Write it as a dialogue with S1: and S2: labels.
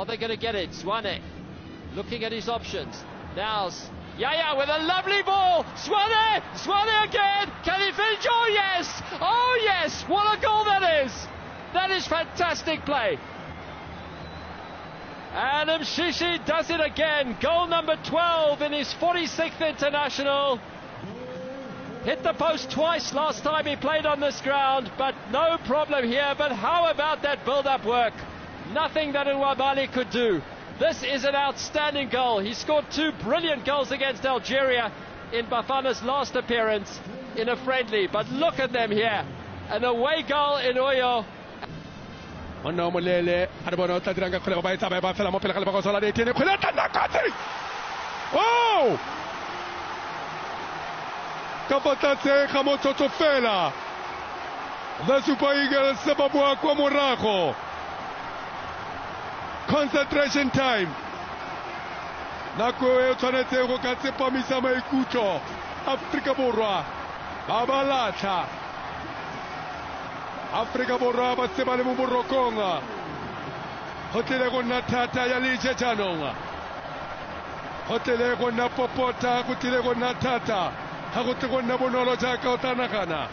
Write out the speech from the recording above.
S1: they going to get it? Zwane looking at his options. Now Yaya with a lovely ball. Zwane again. Can he finish? Oh yes! Oh yes! What a goal that is! That is fantastic play. And Mshishi does it again. Goal number 12 in his 46th international. Hit the post twice last time he played on this ground, but no problem here. But how about that build-up work? Nothing that Nwabali could do. This is an outstanding goal. He scored 2 brilliant goals against Algeria in Bafana's last appearance in a friendly. But look at them here. An away goal in Oyo.
S2: Oh! Kapatatse motsotsho fela. The Super Eagles se ba boa kwa morago. Concentration time. Nako e tshwanetse go ka tsepamisa maikutlo. Afrika Borwa ba ba latlha. Afrika Borwa ba se ba le mo borokong. Go tlile go nna thata ya letse jaanong. Go tlile go nna popota, go tlile go nna thata. Ha go tle go nna bonolo jaaka o tla nagana.